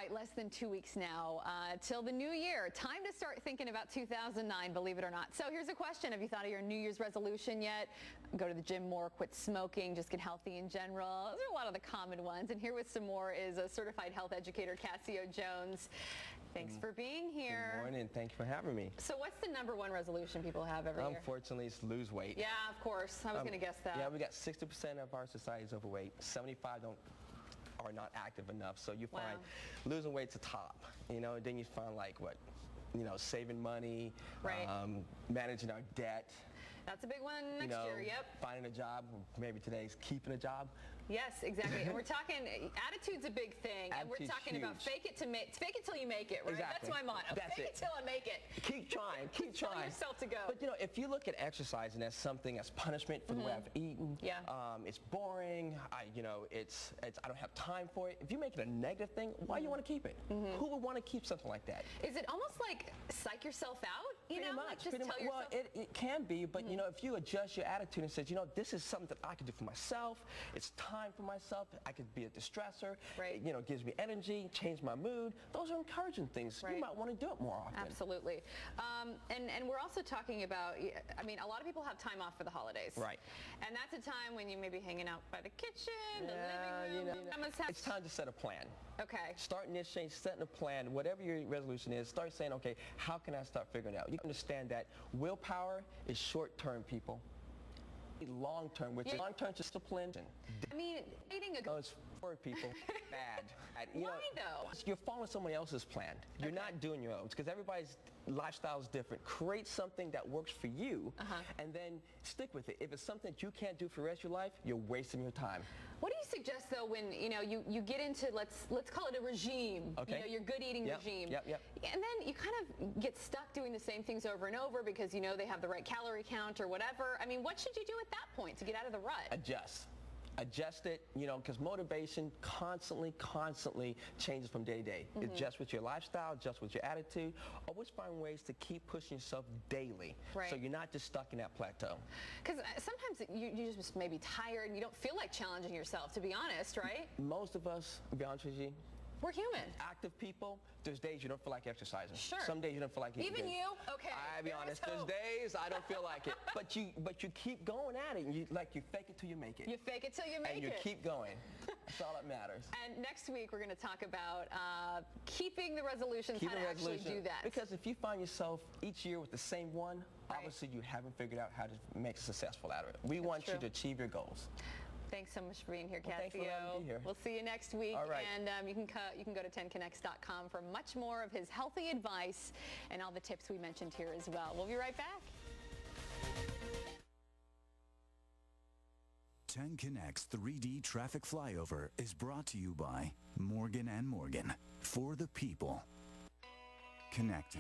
right, less than 2 weeks now till the new year. Time to start thinking about 2009, believe it or not. So here's a question. Have you thought of your New Year's resolution yet? Go to the gym more, quit smoking, just get healthy in general. Those are a lot of the common ones. And here with some more is a certified health educator, Casio Jones. Thanks for being here. Good morning. Thank you for having me. So what's the #1 resolution people have every year? Unfortunately, it's lose weight. Yeah, of course. I was going to guess that. Yeah, we got 60% of our society is overweight. 75 are not active enough. So you find losing weight's the top. You know, and then you find like what? You know, saving money, right. Managing our debt. That's a big one next year, yep. Finding a job, maybe today's keeping a job. Yes, exactly. And we're talking, attitude's a big thing. And we're talking huge. About fake it till you make it, right? Exactly. That's my motto. That's fake it till I make it. Keep trying, keep trying. Tell yourself to go. But you know, if you look at exercising as something as punishment for the way I've eaten, it's boring, I don't have time for it. If you make it a negative thing, why you want to keep it? Who would want to keep something like that? Is it almost like psych yourself out? You know, like just tell yourself? Well, it can be, but you know, if you adjust your attitude and says, you know, this is something that I can do for myself. It's time for myself. I could be a distressor. Right. You know, it gives me energy, change my mood. Those are encouraging things. Right. You might want to do it more often. Absolutely. And we're also talking about, I mean, a lot of people have time off for the holidays. Right. And that's a time when you may be hanging out by the kitchen, the living room. You know, it's time to set a plan. Okay. Starting this change, setting a plan, whatever your resolution is, start saying, okay, how can I start figuring it out? You understand that willpower is short-term, people. Long-term, which is long-term discipline. I mean, dating a it's for people. Bad. Why though? You're following somebody else's plan. You're not doing your own, because everybody's lifestyle is different. Create something that works for you, and then stick with it. If it's something that you can't do for the rest of your life, you're wasting your time. What do you suggest though when you get into let's call it a regime? Okay. You know, your good eating regime. Yep. And then you kind of get stuck doing the same things over and over because you know they have the right calorie count or whatever. I mean, what should you do at that point to get out of the rut? Adjust it, you know, because motivation constantly changes from day to day. Adjust with your lifestyle, adjust with your attitude, always find ways to keep pushing yourself daily, so you're not just stuck in that plateau. Because sometimes you just may be tired and you don't feel like challenging yourself, to be honest, right? Most of us, to be honest with you, we're human. Active people, there's days you don't feel like exercising. Sure. Some days you don't feel like eating. Even you? Okay. I'll be honest, there's days I don't feel like it. But you keep going at it. And you fake it till you make it. You fake it till you make it. And you keep going. That's all that matters. And next week we're going to talk about keeping the resolutions, how to actually do that. Because if you find yourself each year with the same one, obviously you haven't figured out how to make successful out of it. We want you to achieve your goals. Thanks so much for being here, Casio. Thanks for letting me be here. We'll see you next week. All right. And you can go to 10connects.com for much more of his healthy advice and all the tips we mentioned here as well. We'll be right back. 10 Connects 3D Traffic Flyover is brought to you by Morgan & Morgan. For the people. Connecting.